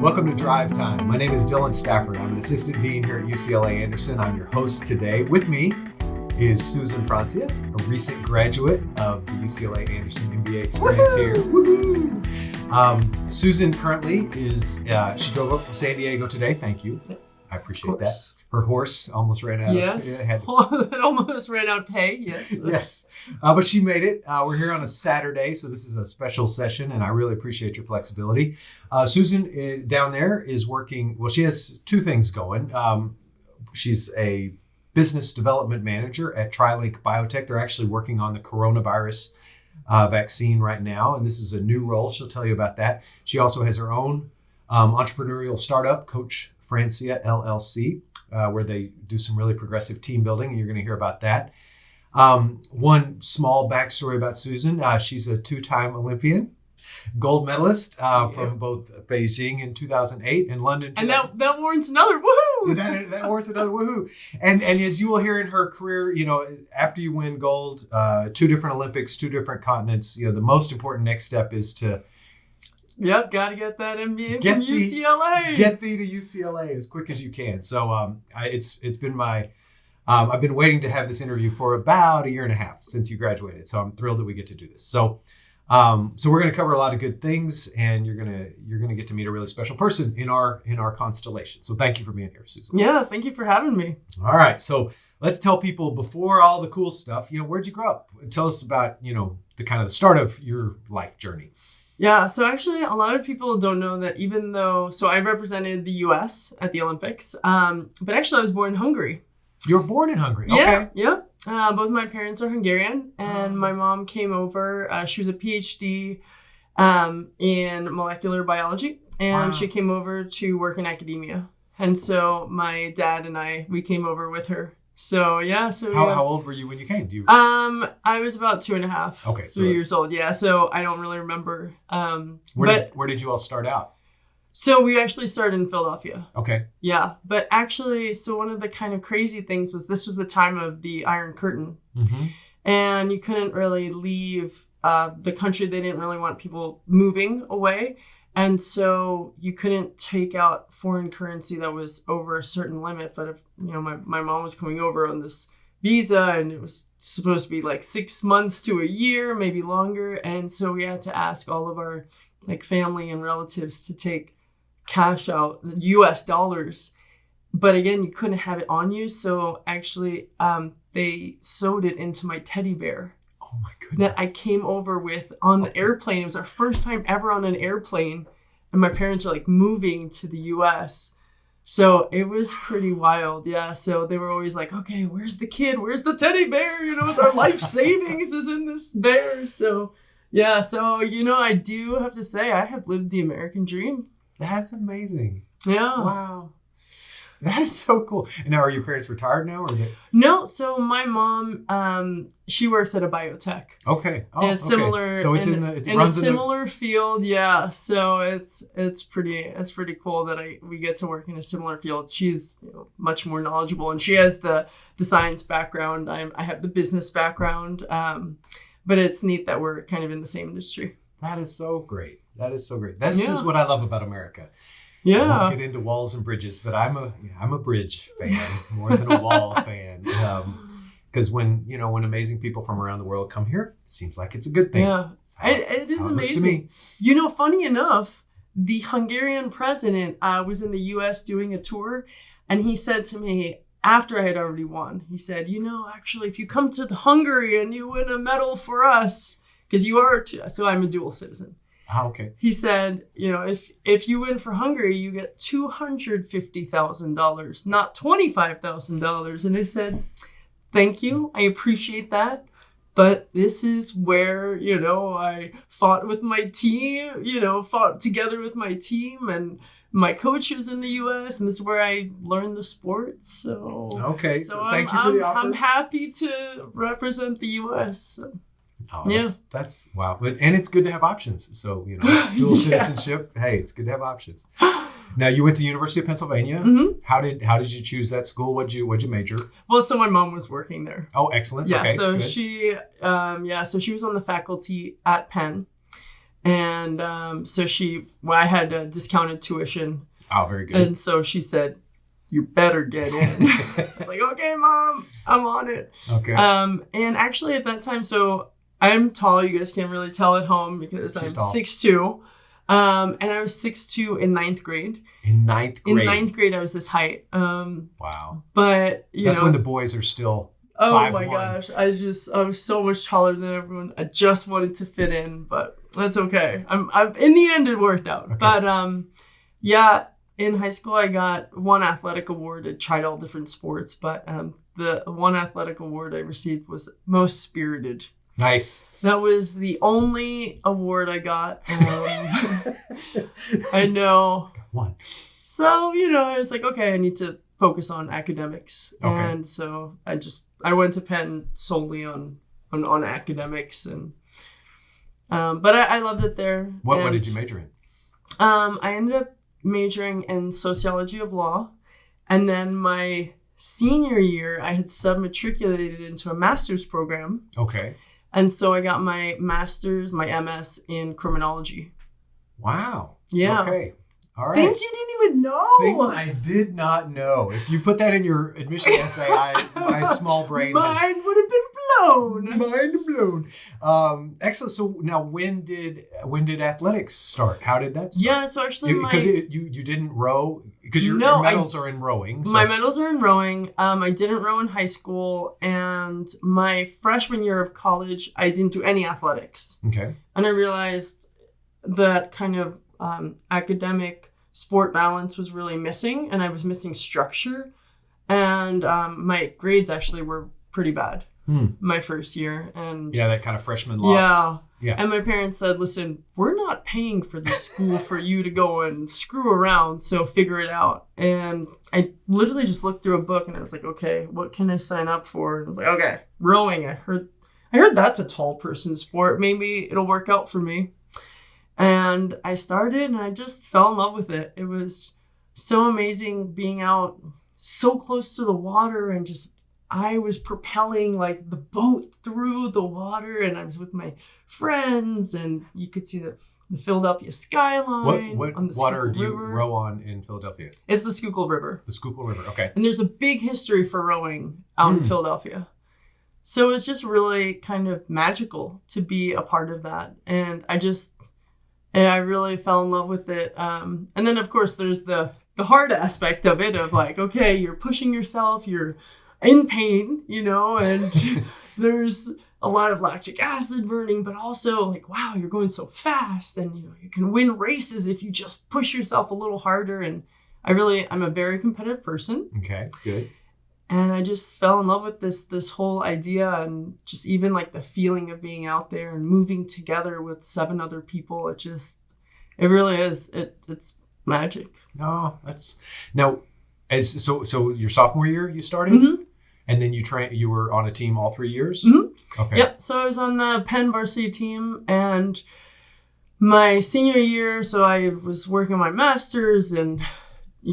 Welcome to Drive Time. My name is Dylan Stafford. I'm an assistant dean here at UCLA Anderson. I'm your host today. With me is Susan Francia, a recent graduate of the UCLA Anderson MBA experience here. Woohoo! Susan currently is, she drove up from San Diego today. Thank you. I appreciate that. Her horse almost ran out. Yes. It almost ran out of pay. Yes. Yes. But she made it. We're here on a Saturday, so this is a special session, and I really appreciate your flexibility. Susan down there is working. Well, she has two things going. She's a business development manager at TriLink Biotech. They're actually working on the coronavirus vaccine right now, and this is a new role. She'll tell you about that. She also has her own entrepreneurial startup, Coach Francia LLC. Where they do some really progressive team building, and you're going to hear about that. One small backstory about Susan. She's a two-time Olympian, gold medalist from both Beijing in 2008 and London. And that warrants another woohoo! That warrants another woohoo. And as you will hear in her career, after you win gold, two different Olympics, two different continents, the most important next step is to Yep, got to get that MBA from UCLA. Get thee to UCLA as quick as you can. So it's been my, I've been waiting to have this interview for about a year and a half since you graduated. So I'm thrilled that we get to do this. So we're going to cover a lot of good things, and you're gonna get to meet a really special person in our constellation. So thank you for being here, Susan. Yeah, thank you for having me. All right, so let's tell people before all the cool stuff. Where'd you grow up? Tell us about the kind of the start of your life journey. Yeah, so actually a lot of people don't know that even though, so I represented the U.S. at the Olympics, but actually I was born in Hungary. You were born in Hungary? Yeah, okay. Yeah. Both my parents are Hungarian, and my mom came over. She was a PhD in molecular biology, and she came over to work in academia. And so my dad and we came over with her. So yeah, how old were you when you came? I was about 2.5. Okay, so 3 years old. Yeah, so I don't really remember. Where did you all start out? So we actually started in Philadelphia. Okay. Yeah, but actually, so one of the kind of crazy things was this was the time of the Iron Curtain, and you couldn't really leave the country. They didn't really want people moving away. And so you couldn't take out foreign currency that was over a certain limit. But if, my mom was coming over on this visa, and it was supposed to be like 6 months to a year, maybe longer. And so we had to ask all of our family and relatives to take cash out, US dollars. But again, you couldn't have it on you. So actually, they sewed it into my teddy bear. Oh my goodness. That I came over with on the airplane. It was our first time ever on an airplane. And my parents are moving to the US. So it was pretty wild. Yeah. So they were always like, okay, where's the kid? Where's the teddy bear? It's our life savings is in this bear. So yeah. So, I do have to say I have lived the American dream. That's amazing. Yeah. Wow. That is so cool. And now, are your parents retired now, or No. So my mom, she works at a biotech. Okay. Oh, similar. So it's in a similar field. Yeah. So it's pretty cool that we get to work in a similar field. She's much more knowledgeable, and she has the science background. I have the business background. But it's neat that we're kind of in the same industry. That is so great. This is what I love about America. Yeah. I won't get into walls and bridges, but I'm a bridge fan more than a wall fan. Because when amazing people from around the world come here, it seems like it's a good thing. Yeah, it is amazing. Funny enough, the Hungarian president was in the U.S. doing a tour, and he said to me after I had already won, he said, actually, if you come to Hungary and you win a medal for us, because you are, so I'm a dual citizen. Oh, okay. He said, if you win for Hungary, you get $250,000, not $25,000. And I said, thank you. I appreciate that. But this is where, I fought with my team, fought together with my team, and my coach was in the U.S., and this is where I learned the sport. So, okay. So thank you for the offer. I'm happy to represent the U.S. So. Oh, that's wow. And it's good to have options. So, dual citizenship. Hey, it's good to have options. Now, you went to University of Pennsylvania. Mm-hmm. How did you choose that school? What'd you major? Well, so my mom was working there. Oh, excellent. Yeah. Okay, so good. she, so she was on the faculty at Penn. And I had discounted tuition. Oh, very good. And so she said, you better get in. Like, okay, Mom, I'm on it. Okay. And actually at that time, so I'm tall. You guys can't really tell at home because She's I'm tall. 6'2". And I was 6'2" in 9th grade. In ninth grade, I was this height. Wow. But that's when the boys are still. Oh 5'1". my gosh. I was so much taller than everyone. I just wanted to fit in, but that's okay. I'm in the end it worked out. Okay. But yeah, in high school I got one athletic award. I tried all different sports, but the one athletic award I received was most spirited. Nice. That was the only award I got. I know. One. So, I was like, okay, I need to focus on academics. Okay. And so I went to Penn solely on academics. And but I loved it there. What did you major in? I ended up majoring in Sociology of Law. And then my senior year, I had sub-matriculated into a master's program. Okay. And so I got my master's, my MS in Criminology. Wow. Yeah. Okay. All right. Things you didn't even know. Things I did not know. If you put that in your admission essay, my small brain Mine would have been blown. Mind blown. Excellent. So now, when did athletics start? How did that start? Yeah. So actually, because you didn't row because your medals are in rowing. So. My medals are in rowing. I didn't row in high school, and my freshman year of college, I didn't do any athletics. Okay. And I realized that kind of academic sport balance was really missing, and I was missing structure, and my grades actually were pretty bad my first year. And that kind of freshman lost. Yeah. And my parents said, listen, we're not paying for this school for you to go and screw around, so figure it out. And I literally just looked through a book and I was like, okay, what can I sign up for? And I was like, okay, rowing. I heard that's a tall person sport. Maybe it'll work out for me. And I started and I just fell in love with it. It was so amazing being out so close to the water, and I was propelling like the boat through the water, and I was with my friends, and you could see the Philadelphia skyline. What on the water Schuylkill do you River. row on in Philadelphia? It's the Schuylkill River. The Schuylkill River, okay. And there's a big history for rowing out in Philadelphia. So it's just really kind of magical to be a part of that. And I really fell in love with it. And then, of course, there's the hard aspect of it of like, okay, you're pushing yourself, you're in pain, and there's a lot of lactic acid burning, but also like, wow, you're going so fast, and you can win races if you just push yourself a little harder. And I'm a very competitive person. Okay, good. And I just fell in love with this whole idea, and just even like the feeling of being out there and moving together with 7 other people. It really is. It's magic. No, that's now so your sophomore year you started, and then you were on a team all 3 years. Mm-hmm. Okay. Yep. So I was on the Penn varsity team, and my senior year, so I was working on my master's and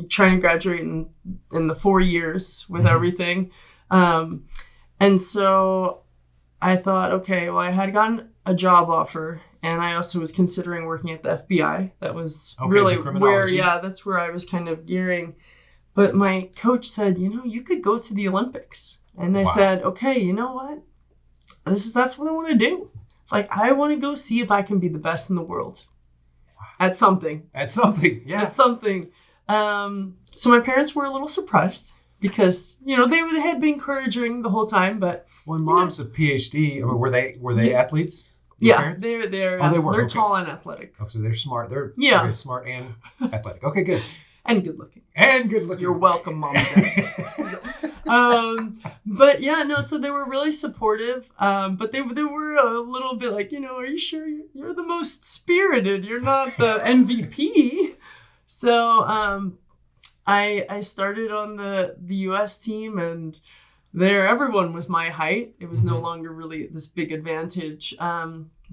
trying to graduate in the 4 years with everything. And so I thought, okay, well, I had gotten a job offer, and I also was considering working at the F.B.I. That was really where, that's where I was kind of gearing. But my coach said, you could go to the Olympics. And I said, okay, you know what? That's what I want to do. Like, I want to go see if I can be the best in the world at something. At something, yeah. At something. So my parents were a little surprised because, they had been encouraging the whole time, but. Well, mom's a PhD. I mean, were they athletes? Yeah, they're okay. tall and athletic. Oh, so they're smart. They're very smart and athletic. Okay, good. And good looking. You're welcome, Mom and Dad. But yeah, no, so they were really supportive. But they were a little bit like, are you sure you're the most spirited? You're not the MVP. So I started on the US team, and there everyone was my height. It was no longer really this big advantage.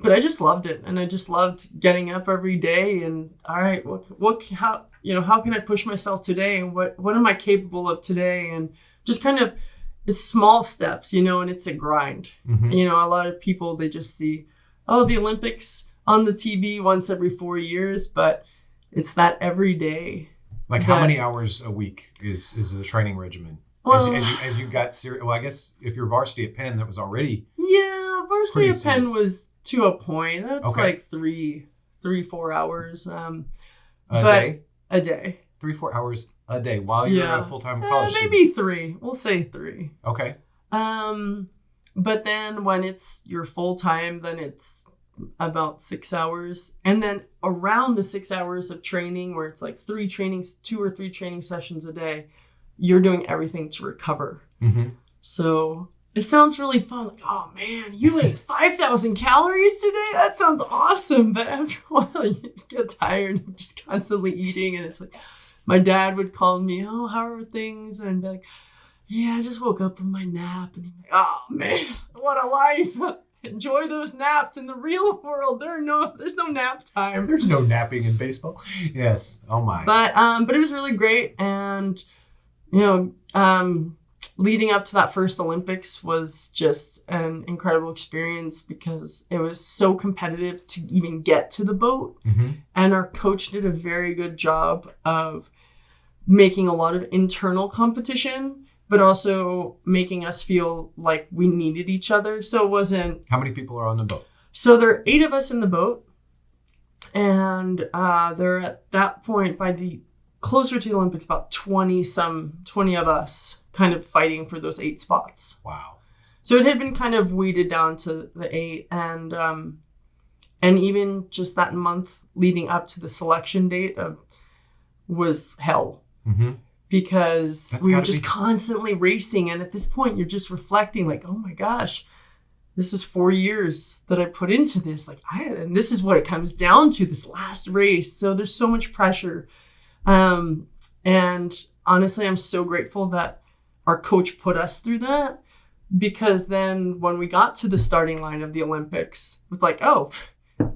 But I just loved it, and I just loved getting up every day and all right, how can I push myself today, and what am I capable of today, and just kind of it's small steps, and it's a grind. A lot of people, they just see, oh, the Olympics, on the TV once every 4 years, but it's that every day. Like how many hours a week is the training regimen? Well, as you got serious, well, I guess if you're varsity at Penn, that was already varsity at Penn serious. was to a point. That's Okay. like 4 hours. a But day, a day. 3-4 hours a day while you're a full-time college student. Maybe 3. We'll say 3. Okay. But then when it's your full time, then it's about 6 hours. And then around the 6 hours of training, where it's like 2 or 3 training sessions a day, you're doing everything to recover. Mm-hmm. So it sounds really fun. Like, oh man, you ate 5,000 calories today? That sounds awesome. But after a while, you get tired of just constantly eating. And it's like, my dad would call me, oh, how are things? And I'd be like, yeah, I just woke up from my nap. And he'd be like, oh man, what a life. Enjoy those naps. In the real world, there's no nap time. There's no napping in baseball. Yes. Oh my. But it was really great. And, leading up to that first Olympics was just an incredible experience because it was so competitive to even get to the boat. Mm-hmm. And our coach did a very good job of making a lot of internal competition, but also making us feel like we needed each other. So it wasn't... How many people are on the boat? So there are 8 of us in the boat. And they're at that point, by the closer to the Olympics, about 20 of us kind of fighting for those 8 spots. Wow. So it had been kind of weeded down to the 8. And even just that month leading up to the selection date was hell. Mm-hmm. Because That's we were gotta just be. constantly racing. And at this point, you're just reflecting like, oh my gosh, this is 4 years that I put into this. And this is what it comes down to, this last race. So there's so much pressure. And honestly, I'm so grateful that our coach put us through that, because then when we got to the starting line of the Olympics, it was like, oh,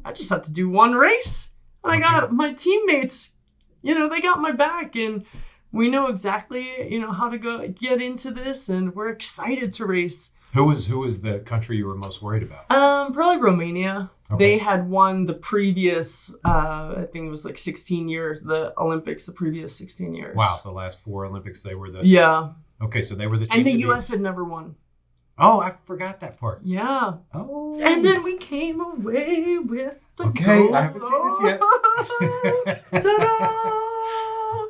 I just have to do one race. And I got my teammates, they got my back, and we know exactly, how to go get into this, and we're excited to race. Who was the country you were most worried about? Probably Romania. Okay. They had won the previous, I think it was like 16 years, the Olympics, the previous 16 years. Wow, the last 4 Olympics, they were the... Yeah. Okay, so they were the team. And the U.S. had never won. Oh, I forgot that part. Yeah. Oh. And then we came away with the Okay, gold. I haven't seen this yet. Ta-da!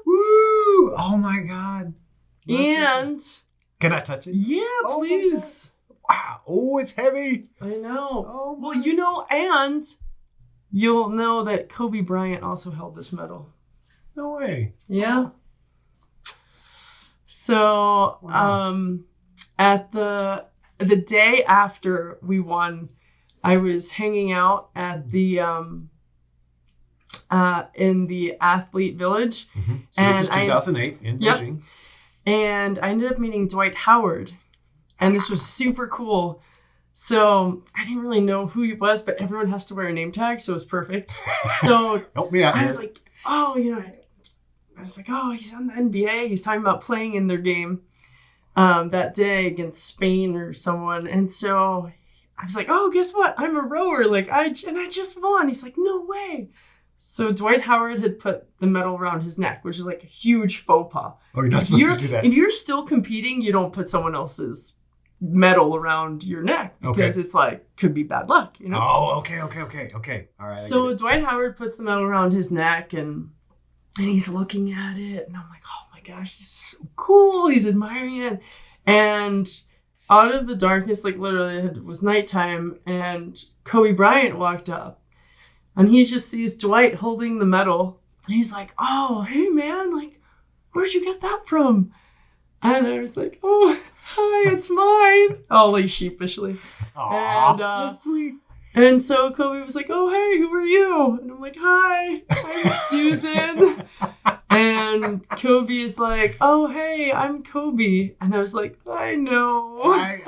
Woo! Oh my God. And... Can I touch it? Yeah, Oh my please. Wow. Oh, it's heavy. I know. Oh my. Well, and you'll know that Kobe Bryant also held this medal. No way. Yeah. So, Wow. at the day after we won, I was hanging out at the in the athlete village. Mm-hmm. So this is And 2008 in Yep. Beijing. And I ended up meeting Dwight Howard, and this was super cool. So I didn't really know who he was, but everyone has to wear a name tag, so it was perfect. So Help me out I here. was like, oh, he's on the NBA. He's talking about playing in their game that day against Spain or someone. And so I was like, oh, guess what? I'm a rower. I just won. He's like, no way. So Dwight Howard had put the medal around his neck, which is like a huge faux pas. Oh, you're not supposed to do that. If you're still competing, you don't put someone else's medal around your neck, because it's could be bad luck, Oh, okay. All right. So Dwight Howard puts the medal around his neck, and he's looking at it, and I'm like, oh my gosh, this is so cool. He's admiring it. And out of the darkness, literally it was nighttime, and Kobe Bryant walked up, and he just sees Dwight holding the medal. He's like, oh, hey man, where'd you get that from? And I was like, oh, hi, it's mine. All sheepishly. Aw, And, that's sweet. And so Kobe was like, oh, hey, who are you? And I'm like, hi, I'm Susan. And Kobe is like, oh, hey, I'm Kobe. And I was like, I know. I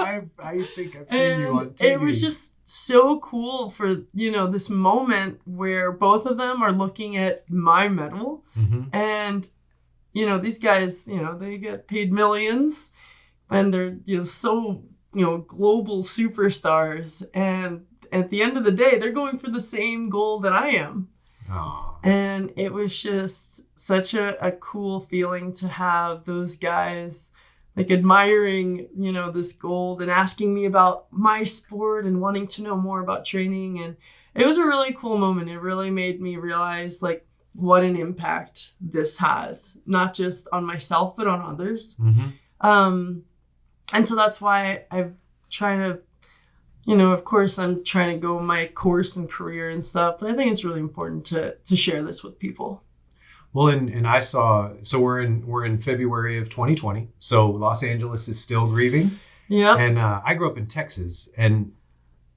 think I've seen you on TV. It was just so cool for, this moment where both of them are looking at my medal. Mm-hmm. And, these guys, they get paid millions, and they're, so, global superstars. And at the end of the day, they're going for the same goal that I am. Oh. And it was just such a cool feeling to have those guys like admiring, you know, this gold and asking me about my sport and wanting to know more about training. And it was a really cool moment. It really made me realize like what an impact this has, not just on myself, but on others. Mm-hmm. And so that's why I'm trying to, you know, of course I'm trying to go my course and career and stuff, but I think it's really important to share this with people. Well, and I saw, so we're in February of 2020. So Los Angeles is still grieving. Yeah. And I grew up in Texas, and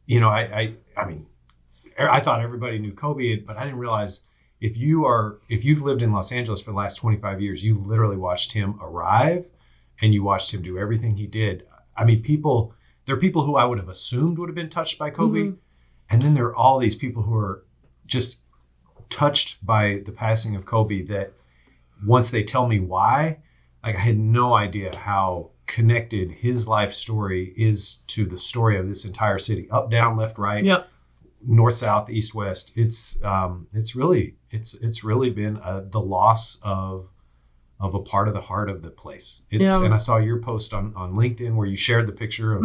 you know, I mean, I thought everybody knew Kobe, but I didn't realize if you've lived in Los Angeles for the last 25 years, you literally watched him arrive, and you watched him do everything he did. I mean, there are people who I would have assumed would have been touched by Kobe, Mm-hmm. and then there are all these people who are just touched by the passing of Kobe that once they tell me why, like I had no idea how connected his life story is to the story of this entire city, up, down, left, right, Yep. north, south, east, west. It's really been the loss of a part of the heart of the place. And I saw your post on LinkedIn where you shared the picture of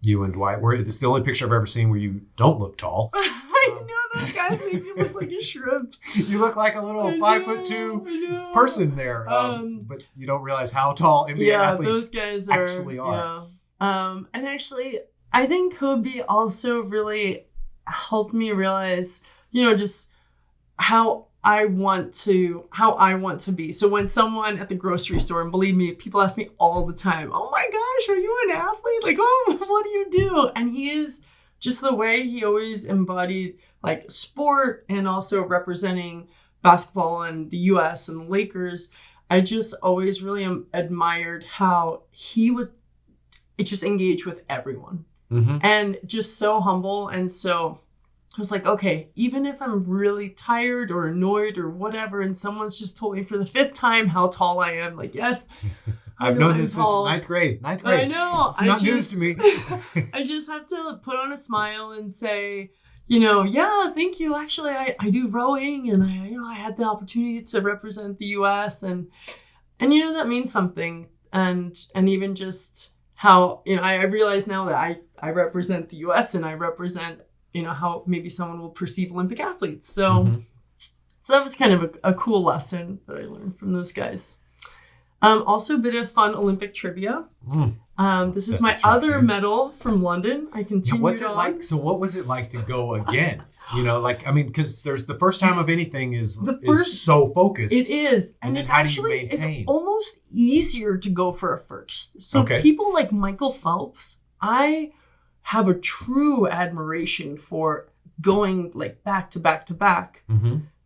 you and Dwight, where it's the only picture I've ever seen where you don't look tall. I know, those guys make me look like a shrimp. You look like a little 5'2" person there, but you don't realize how tall MBA athletes those guys actually are. Yeah. And actually, I think Kobe also really helped me realize, you know, just how I want to be. So when someone at the grocery store, and believe me, people ask me all the time, "Oh my gosh, are you an athlete? Like, oh, what do you do?" And he is just the way he always embodied like sport and also representing basketball and the US and the Lakers. I just always really admired how he would just engage with everyone and just so humble. And so I was like, okay, even if I'm really tired or annoyed or whatever, and someone's just told me for the 5th time how tall I am, like, yes. I've known this since ninth grade. I know. It's not news to me. I just have to put on a smile and say, you know, yeah, thank you. Actually, I do rowing, and I had the opportunity to represent the U.S. and you know that means something. And even just how, you know, I realize now that I represent the U.S. and I represent, you know, how maybe someone will perceive Olympic athletes. So that was kind of a cool lesson that I learned from those guys. Also a bit of fun Olympic trivia. This is my other medal from London. I continued What's it like? So what was it like to go again? You know, like, I mean, because there's the first time of anything is so focused. It is. And then it's how actually, do you maintain? It's almost easier to go for a first. So people like Michael Phelps, I have a true admiration for going like back to back to back.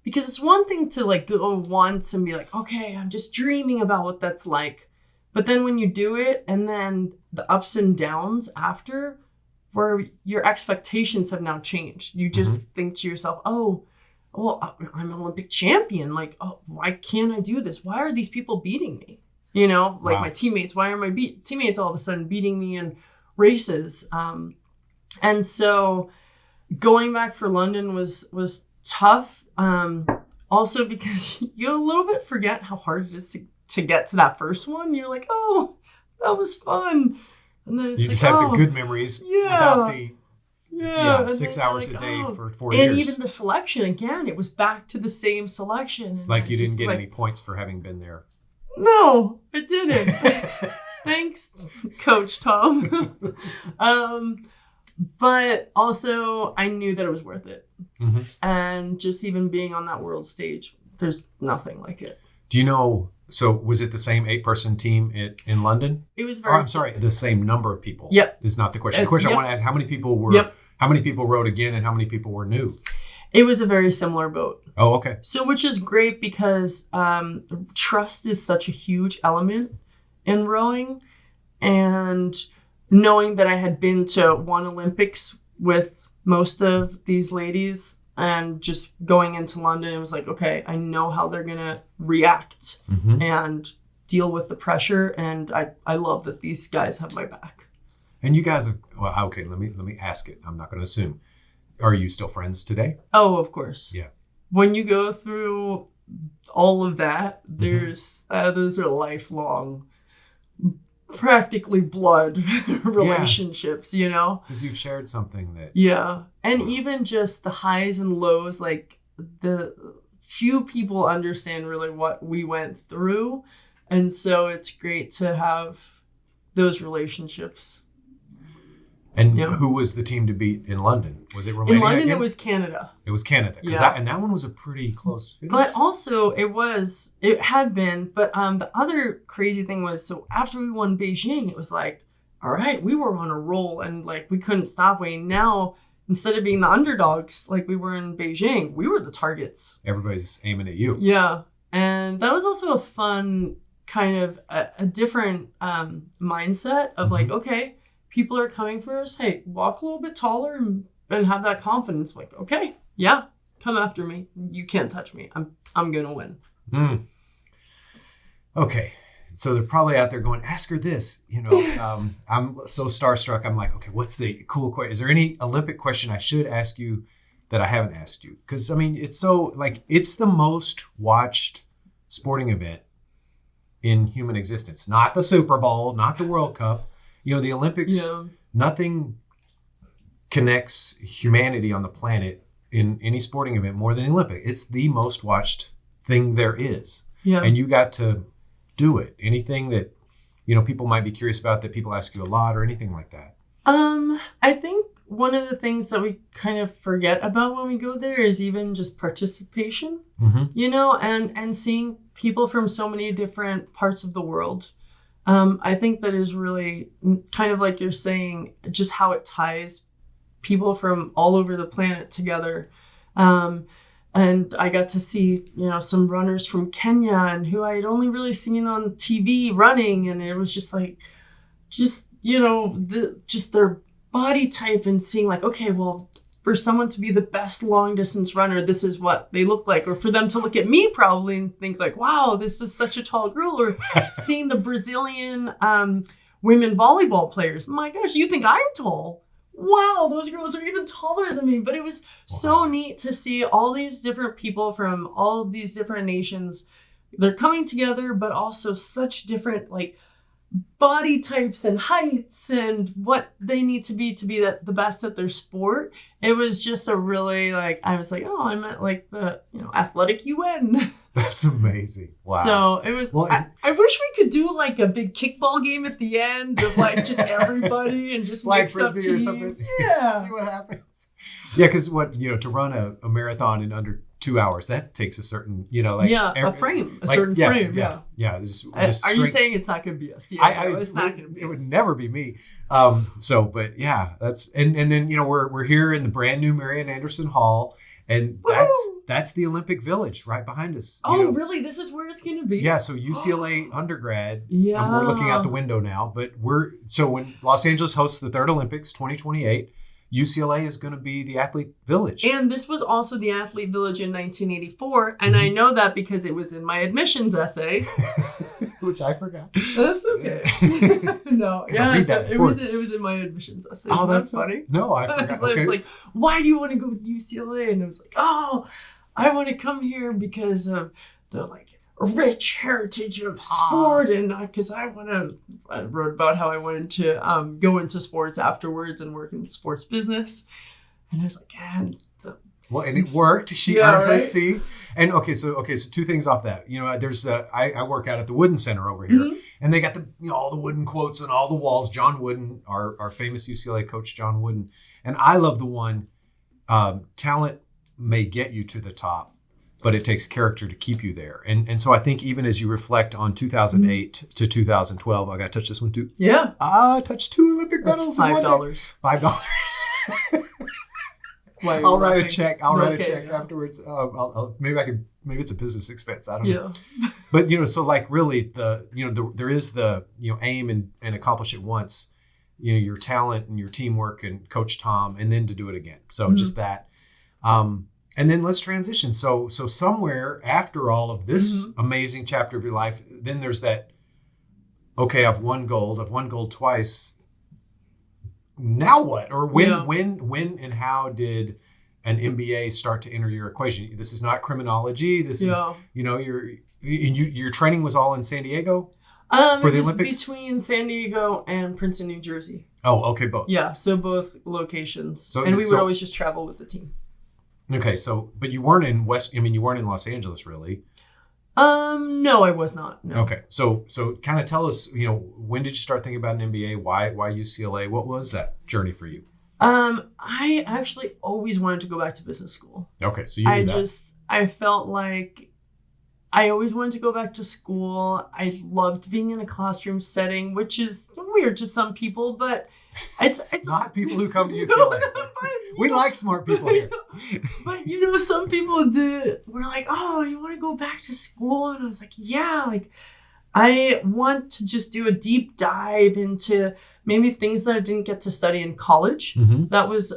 Because it's one thing to like go once and be like, okay, I'm just dreaming about what that's like. But then when you do it and then the ups and downs after, where your expectations have now changed. You just think to yourself, oh, well, I'm an Olympic champion. Like, oh, why can't I do this? Why are these people beating me? You know, like my teammates, why are my teammates all of a sudden beating me in races? And so going back for London was tough. Also because you a little bit forget how hard it is to get to that first one. You're like, oh, that was fun. And then it's you just have the good memories without the 6 hours a day for 4 years. And even the selection, again, it was back to the same selection. And like you didn't get any points for having been there. No, it didn't. Thanks, Coach Tom. But also, I knew that it was worth it. And just even being on that world stage, there's nothing like it. Do you know, so was it the same 8-person team in London? It was very... I'm sorry, the same number of people. Yep. Is not the question. The question I want to ask, how many people rowed again and how many people were new? It was a very similar boat. Oh, okay. So, which is great because trust is such a huge element in rowing. And knowing that I had been to one Olympics with most of these ladies and just going into London, it was like, okay, I know how they're going to react and deal with the pressure. And I love that these guys have my back. And you guys have, well, okay, let me ask it. I'm not going to assume. Are you still friends today? Oh, of course. Yeah. When you go through all of that, there's those are lifelong, practically blood relationships, you know? Because you've shared something that... Yeah. And even just the highs and lows, like the few people understand really what we went through. And so it's great to have those relationships. And who was the team to beat in London? Was it Romania? In London, again? it was Canada. It was Canada. That one was a pretty close finish. But also, it had been. But the other crazy thing was, so after we won Beijing, it was like, all right, we were on a roll and like we couldn't stop winning. Now, instead of being the underdogs like we were in Beijing, we were the targets. Everybody's aiming at you. Yeah. And that was also a fun kind of a different mindset of like, okay, people are coming for us. Hey, walk a little bit taller and have that confidence. Like, okay, yeah, come after me. You can't touch me. I'm gonna win. Okay, so they're probably out there going, ask her this. You know, I'm so starstruck. I'm like, okay, what's the cool question? Is there any Olympic question I should ask you that I haven't asked you? Because I mean, it's so like it's the most watched sporting event in human existence. Not the Super Bowl, not the World Cup. You know, the Olympics, nothing connects humanity on the planet in any sporting event more than the Olympics. It's the most watched thing there is. Yeah. And you got to do it. Anything that, you know, people might be curious about that people ask you a lot or anything like that? I think one of the things that we kind of forget about when we go there is even just participation, you know, and seeing people from so many different parts of the world. I think that is really kind of like you're saying, just how it ties people from all over the planet together. And I got to see, you know, some runners from Kenya and who I had only really seen on TV running. And it was just like, you know, just their body type and seeing like, okay, well, for someone to be the best long distance runner, this is what they look like. Or for them to look at me probably and think like, wow, this is such a tall girl. Or seeing the Brazilian women volleyball players. My gosh, you think I'm tall? Wow, those girls are even taller than me. But it was so neat to see all these different people from all these different nations. They're coming together, but also such different like body types and heights and what they need to be the best at their sport. It was just a really like, I was like, oh, I'm at like the, you know, athletic UN. That's amazing. Wow. So it was, well, I wish we could do like a big kickball game at the end of like just everybody and just like mix up frisbee teams. Or something. Yeah. See what happens. Yeah. Cause to run a marathon in under 2 hours, that takes a certain, you know, like a frame, certain frame. Yeah. Just are you saying it's not going to be us? Yeah, it's not going to be. It would never be me. But yeah, that's and then you know we're here in the brand new Marian Anderson Hall, and that's the Olympic Village right behind us. Oh, really? This is where it's going to be? Yeah. So UCLA undergrad. Yeah. We're looking out the window now, but when Los Angeles hosts the third Olympics, 2028. UCLA is going to be the athlete village. And this was also the athlete village in 1984. And I know that because it was in my admissions essay. Which I forgot. That's okay. No. Yeah. It was in my admissions essay. Oh, that's funny. No, I forgot. I was like, why do you want to go with UCLA? And I was like, oh, I want to come here because of the like rich heritage of sport and because I wrote about how I wanted to go into sports afterwards and work in sports business. And I was like, and it worked. She earned her C. And so two things off that. You know, there's I work out at the Wooden Center over here, and they got all the Wooden quotes on all the walls. John Wooden, our famous UCLA coach, John Wooden, and I love the one. Talent may get you to the top, but it takes character to keep you there. And so I think even as you reflect on 2008 to 2012, I got to touch this one too. Yeah. I touched 2 Olympic medals. $5. $5. I'll write a check. I'll write a check afterwards. Maybe it's a business expense. I don't know. But, so like really there is the, aim and accomplish it once, your talent and your teamwork and Coach Tom, and then to do it again. So just that. And then let's transition. So somewhere after all of this amazing chapter of your life, then there's that, okay, I've won gold twice. now what? Or when, Yeah. when and how did an MBA start to enter your equation? This is not criminology. This is, you know, your training was all in San Diego for it the was Olympics? between San Diego and Princeton, New Jersey. Oh, okay, both. Yeah, so both locations. So- and we would so- always just travel with the team. Okay, so, but you weren't in you weren't in Los Angeles, really. No, I was not. No. Okay, so kind of tell us, you know, when did you start thinking about an MBA? Why UCLA? What was that journey for you? I actually always wanted to go back to business school. Okay, so you knew that. I felt like I always wanted to go back to school. I loved being in a classroom setting, which is weird to some people, but it's Not people who come to UCLA. We like smart people here. But some people were like, oh, you want to go back to school? And I was like, yeah, like I want to just do a deep dive into maybe things that I didn't get to study in college. Mm-hmm. That was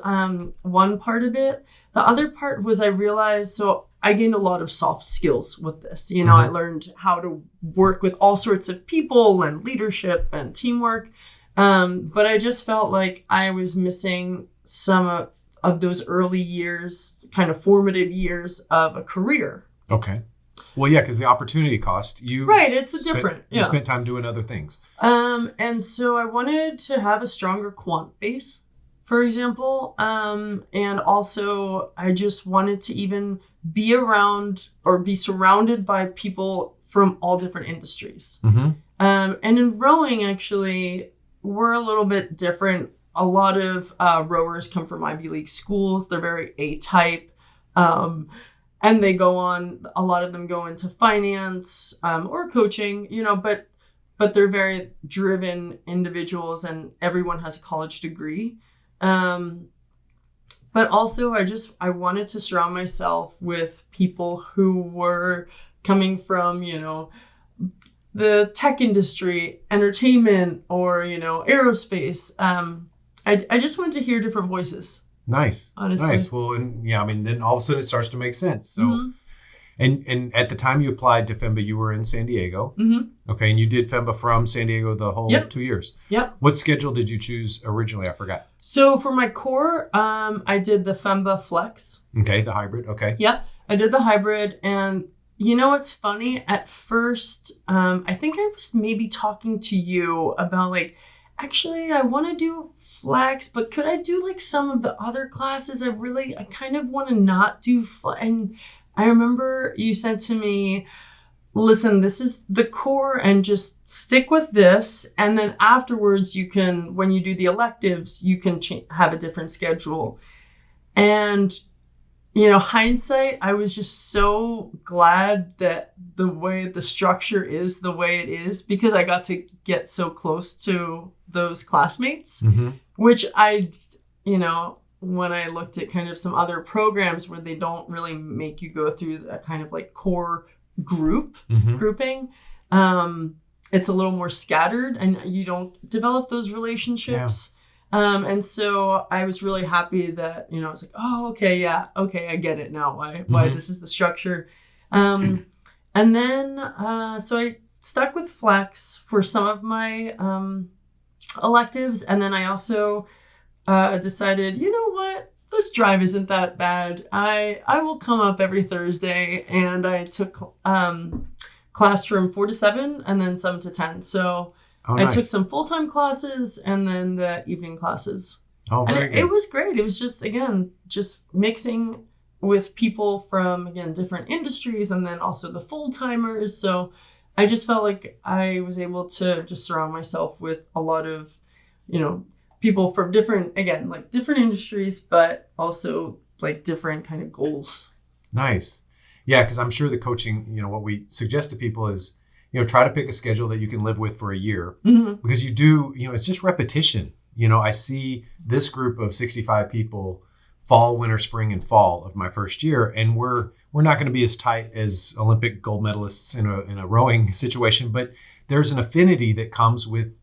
one part of it. The other part was I realized, so I gained a lot of soft skills with this. You know, I learned how to work with all sorts of people and leadership and teamwork. But I just felt like I was missing some of those early years, kind of formative years of a career. Okay. Well, yeah, because the opportunity cost, It's different. You spent time doing other things. And so I wanted to have a stronger quant base, for example. And also I just wanted to even be around or be surrounded by people from all different industries. Mm-hmm. And in rowing, actually, we're a little bit different. A lot of rowers come from Ivy League schools. They're very A-type. And they go on, a lot of them go into finance or coaching, but they're very driven individuals and everyone has a college degree. But also I wanted to surround myself with people who were coming from, the tech industry, entertainment, or, aerospace. I just wanted to hear different voices. Nice. Honestly. Nice. Well, and yeah, I mean, then all of a sudden it starts to make sense. So, and at the time you applied to FEMBA, you were in San Diego. Mm-hmm. Okay. And you did FEMBA from San Diego the whole 2 years. Yep. What schedule did you choose originally? I forgot. So for my core, I did the FEMBA Flex. Okay. The hybrid. Okay. Yep. I did the hybrid. And what's funny? At first, I think I was maybe talking to you about actually, I want to do Flex, but could I do some of the other classes? I kind of want to not do And I remember you said to me, listen, this is the core and just stick with this. And then afterwards you can, when you do the electives, you can have a different schedule. And, hindsight, I was just so glad that the way the structure is the way it is, because I got to get so close to those classmates, which when I looked at kind of some other programs where they don't really make you go through a kind of core grouping, it's a little more scattered and you don't develop those relationships. Yeah. And so I was really happy that, it's oh, okay, I get it now, why this is the structure. And then, so I stuck with Flex for some of my electives. And then I also decided, you know what, this drive isn't that bad. I will come up every Thursday. And I took class from 4 to 7 and then 7 to 10. So I took some full-time classes and then the evening classes. Oh, very good. It was great. It was just mixing with people from, different industries and then also the full-timers. So I just felt like I was able to just surround myself with a lot of, people from different industries, but also different kind of goals. Nice. Yeah, because I'm sure the coaching, what we suggest to people is, try to pick a schedule that you can live with for a year, because you do, it's just repetition. I see this group of 65 people fall, winter, spring, and fall of my first year, and we're not going to be as tight as Olympic gold medalists in a rowing situation, but there's an affinity that comes with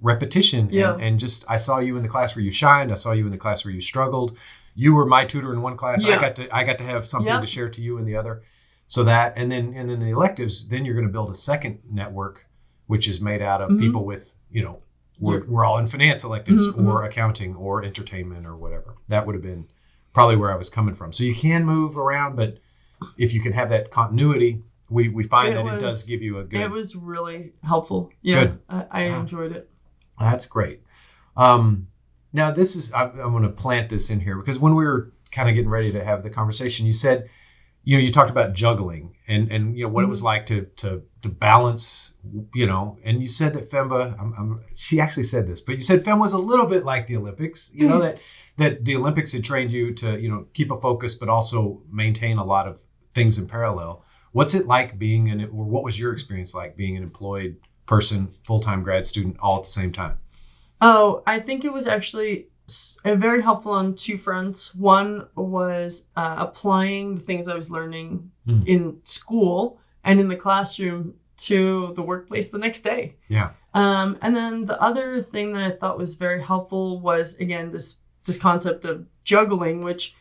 repetition. Yeah. And just, I saw you in the class where you shined. I saw you in the class where you struggled. You were my tutor in one class. Yeah. I got to have something to share to you in the other. So that, and then the electives, then you're going to build a second network, which is made out of people with, we're all in finance electives Mm-hmm. or accounting or entertainment or whatever. That would have been probably where I was coming from. So you can move around, but if you can have that continuity, we find it does give you a good. It was really helpful. Yeah, Good. I enjoyed it. That's great. Now this is, I'm going to plant this in here because when we were kind of getting ready to have the conversation, you said, you talked about juggling and what it was like to balance, and you said that FEMBA, she actually said this, but you said FEMBA was a little bit like the Olympics, that the Olympics had trained you to, keep a focus, but also maintain a lot of things in parallel. What's it like or what was your experience like being an employed person, full-time grad student all at the same time? Oh, I think it was actually very helpful on two fronts. One was applying the things I was learning in school and in the classroom to the workplace the next day. Yeah. And then the other thing that I thought was very helpful was, again, this concept of juggling, which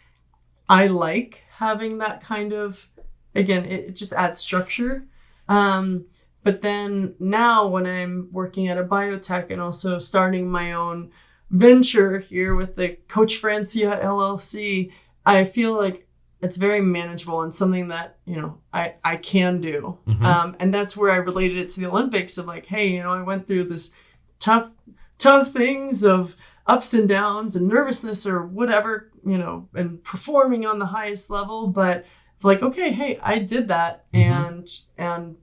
I like having that kind of, again, it just adds structure. But then now when I'm working at a biotech and also starting my own venture here with the Coach Francia LLC, I feel like it's very manageable and something that, I can do. Mm-hmm. And that's where I related it to the Olympics of like, hey, I went through this tough things of ups and downs and nervousness or whatever, and performing on the highest level. But like, okay, hey, I did that. Mm-hmm. And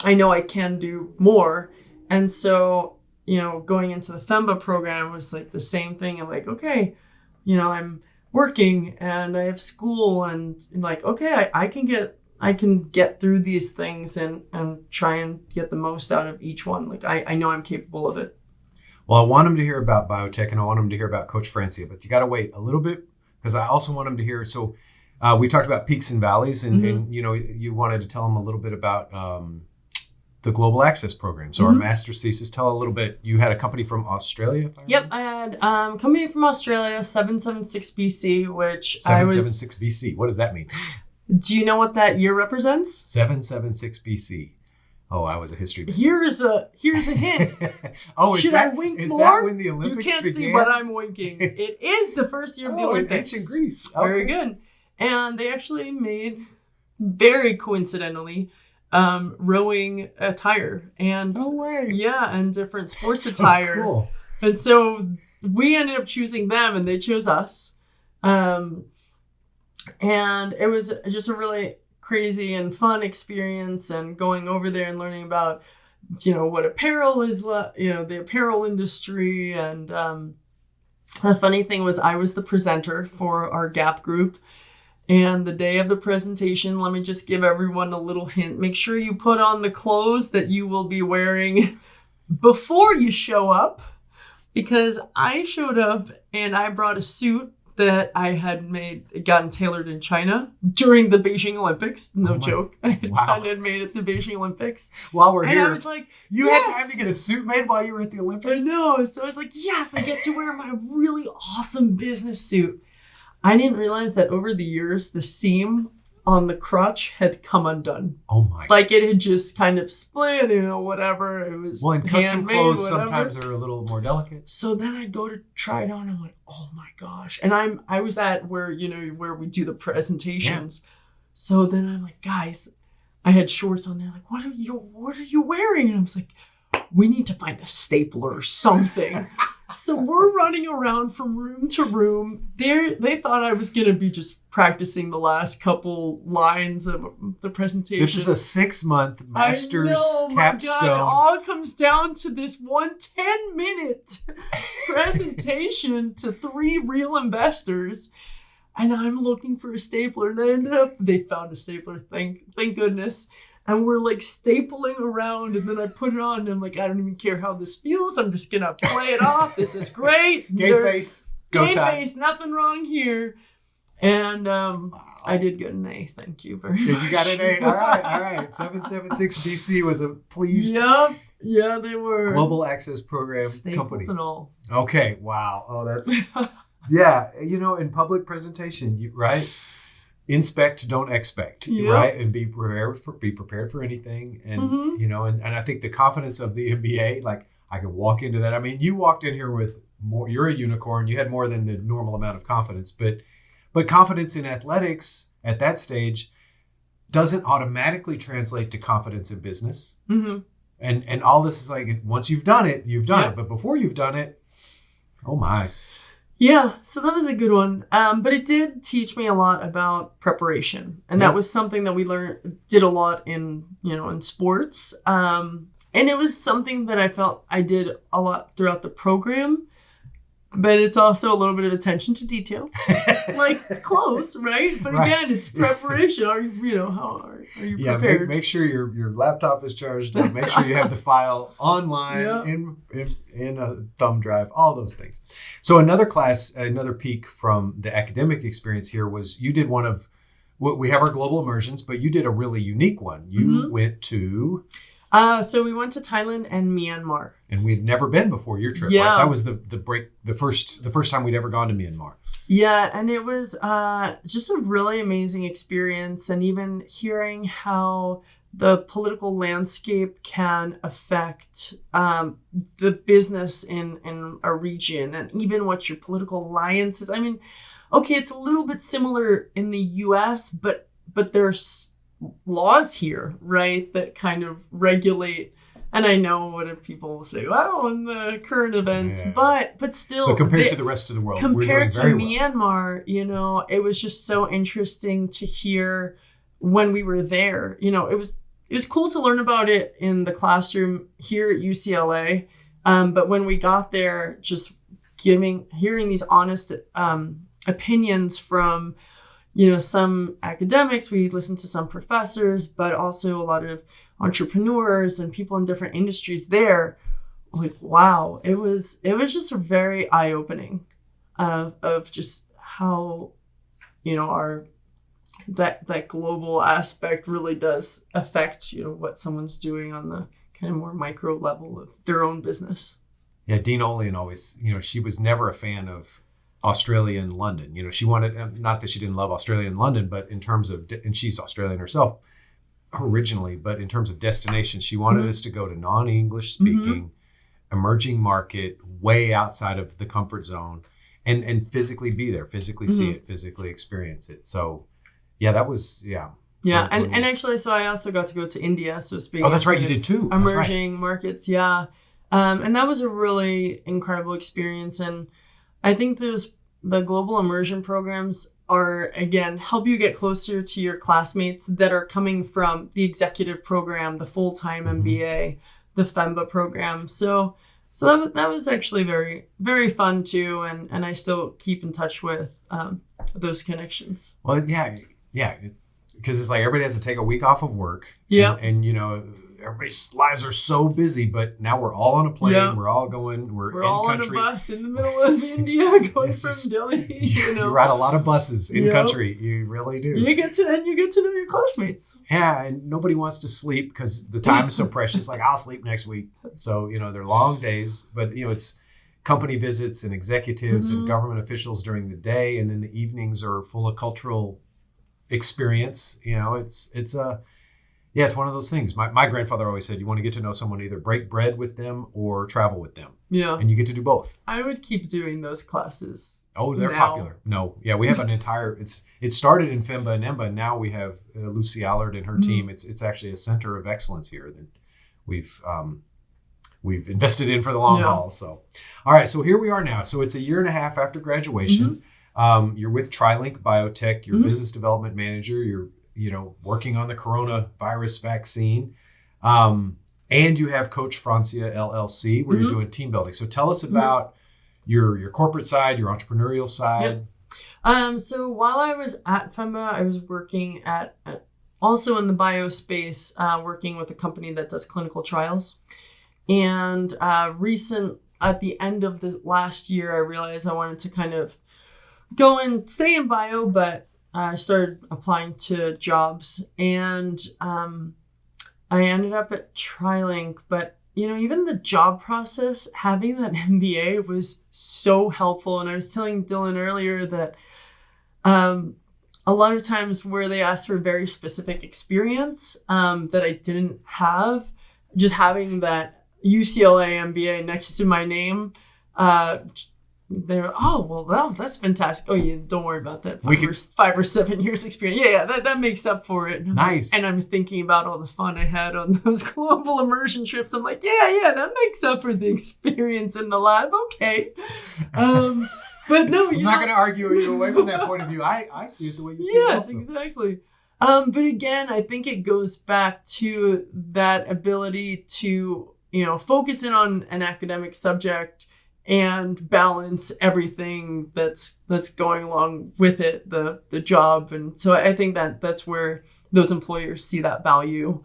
I know I can do more. And so, going into the FEMBA program was like the same thing. I'm like, okay, I'm working and I have school and like, okay, I can get through these things and try and get the most out of each one. Like I know I'm capable of it. Well, I want them to hear about biotech and I want them to hear about Coach Francia, but you got to wait a little bit because I also want them to hear. So we talked about peaks and valleys and you wanted to tell them a little bit about the Global Access Program. So our master's thesis, tell a little bit. You had a company from Australia? Yep, I had a company from Australia, 776 BC, which 776 BC. What does that mean? Do you know what that year represents? 776 BC. Oh, I was a history major. Here's a hint. Oh, Should I wink is more? that when the Olympics You can't began? see, but I'm winking. It is the first year of the Olympics. In ancient Greece. Okay. Very good. And they actually made, very coincidentally, rowing attire and no way. Yeah, and different sports So attire. cool. And so we ended up choosing them and they chose us. And it was just a really crazy and fun experience and going over there and learning about, what apparel is, the apparel industry. And the funny thing was I was the presenter for our Gap group. And the day of the presentation, let me just give everyone a little hint. Make sure you put on the clothes that you will be wearing before you show up. Because I showed up and I brought a suit that I had gotten tailored in China during the Beijing Olympics. No joke. I had made it to the Beijing Olympics. While we're here, I was like, you had time to get a suit made while you were at the Olympics? I know. So I was like, yes, I get to wear my really awesome business suit. I didn't realize that over the years, the seam on the crotch had come undone. Oh my! Like it had just kind of split, whatever. It was and custom handmade, clothes whatever. sometimes are a little more delicate. So then I go to try it on. I'm like, oh my gosh! And I was at where we do the presentations. Yeah. So then I'm like, guys, I had shorts on there. Like, what are you wearing? And I was like, we need to find a stapler or something. So we're running around from room to room. They thought I was going to be just practicing the last couple lines of the presentation. This is a 6-month master's capstone. My God, it all comes down to this 10-minute presentation to 3 real investors. And I'm looking for a stapler. And they found a stapler. Thank goodness. And we're like stapling around, and then I put it on, and I'm like, I don't even care how this feels. I'm just gonna play it off. This is great. Game face. Go game time. face. Nothing wrong here. And I did get an A. Thank you very much. You got an A. All right. 776 BC was a pleased. Yep. Yeah, they were. Global Access Program Staples company. And all. Okay. Wow. Oh, that's. Yeah. In public presentation, right? Inspect, don't expect, right? And be prepared for anything. And, and I think the confidence of the MBA, like I could walk into that. I mean, you walked in here with more, you're a unicorn. You had more than the normal amount of confidence, but confidence in athletics at that stage doesn't automatically translate to confidence in business. Mm-hmm. And all this is like, once you've done it, you've done it. But before you've done it, oh my. Yeah, so that was a good one. But it did teach me a lot about preparation. And that was something that we did a lot in sports. And it was something that I felt I did a lot throughout the program. But it's also a little bit of attention to detail, like clothes, right? But again, it's preparation. Are you, how are you prepared? Make sure your laptop is charged up. Make sure you have the file online in a thumb drive. All those things. So another peak from the academic experience here was you did one of we have our global immersions, but you did a really unique one. You went to. So we went to Thailand and Myanmar. And we'd never been before your trip, right? That was the first time we'd ever gone to Myanmar. Yeah, and it was just a really amazing experience. And even hearing how the political landscape can affect the business in a region, and even what your political alliances. I mean, okay, it's a little bit similar in the U.S., but there's laws here, right, that kind of regulate. And I know what people will say, well, in the current events, but still. But compared to the rest of the world, compared to Myanmar, it was just so interesting to hear when we were there. It was cool to learn about it in the classroom here at UCLA. But when we got there, just hearing these honest opinions from some academics, we listened to some professors, but also a lot of entrepreneurs and people in different industries there. Like, wow, it was just a very eye-opening of just how, our that global aspect really does affect, what someone's doing on the kind of more micro level of their own business. Yeah, Dean Olean always, she was never a fan of Australia and London. She wanted, not that she didn't love Australia and London, but in terms of, and she's Australian herself originally, but in terms of destinations, she wanted us to go to non-English speaking, emerging market, way outside of the comfort zone, and physically be there, physically see it, physically experience it. So that was, Yeah, and actually, so I also got to go to India. So speaking. Oh, that's right, you did too. Emerging markets, and that was a really incredible experience. And I think the global immersion programs are, again, help you get closer to your classmates that are coming from the executive program, the full-time MBA, the FEMBA program. So that was actually very, very fun too. And I still keep in touch with those connections. Well, yeah. Because it's like everybody has to take a week off of work. Yeah. And everybody's lives are so busy, but now we're all on a plane. Yep. We're all going. We're in all country. On a bus in the middle of India going from Delhi. You ride a lot of buses in country. You really do. You get to know your classmates. Yeah, and nobody wants to sleep because the time is so precious. Like, I'll sleep next week. So they're long days, but it's company visits and executives and government officials during the day, and then the evenings are full of cultural experience. It's one of those things. My grandfather always said, you want to get to know someone, either break bread with them or travel with them. Yeah. And you get to do both. I would keep doing those classes. Oh, they're popular. No. Yeah, we have an entire, it started in FEMBA and EMBA. And now we have Lucy Allard and her team. It's actually a center of excellence here that we've invested in for the long haul. So, all right. So here we are now. So it's a year and a half after graduation. You're with TriLink Biotech. You're business development manager. You're working on the coronavirus vaccine. And you have Coach Francia LLC, where you're doing team building. So tell us about your corporate side, your entrepreneurial side. So while I was at FEMBA, I was working at also in the bio space, working with a company that does clinical trials. And at the end of the last year, I realized I wanted to kind of go and stay in bio, but I started applying to jobs, and I ended up at TriLink. But, even the job process, having that MBA was so helpful. And I was telling Dylan earlier that a lot of times where they asked for very specific experience that I didn't have, just having that UCLA MBA next to my name, they're, that's fantastic. Oh, yeah, don't worry about that. 5 or 7 years experience. Yeah, that makes up for it. Nice. And I'm thinking about all the fun I had on those global immersion trips. I'm like, yeah, that makes up for the experience in the lab. Okay. But no, I'm not going to argue you away from that point of view. I see it the way you see it. Yes, exactly. But again, I think it goes back to that ability to, focus in on an academic subject and balance everything that's going along with it, the job. And so I think that's where those employers see that value,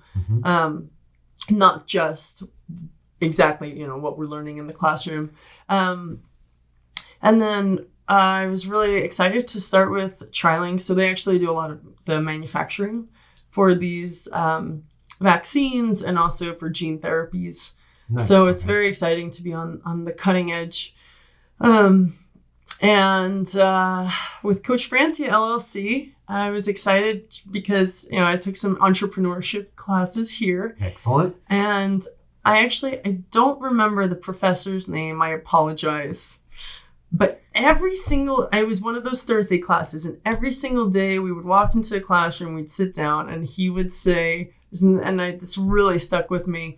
not just exactly, what we're learning in the classroom. And then I was really excited to start with TriLink. So they actually do a lot of the manufacturing for these vaccines and also for gene therapies. Nice. So it's very exciting to be on the cutting edge. And with Coach Francia LLC, I was excited because, I took some entrepreneurship classes here. Excellent. And I don't remember the professor's name. I apologize. But I was one of those Thursday classes, and every single day we would walk into the classroom, we'd sit down, and he would say, this really stuck with me,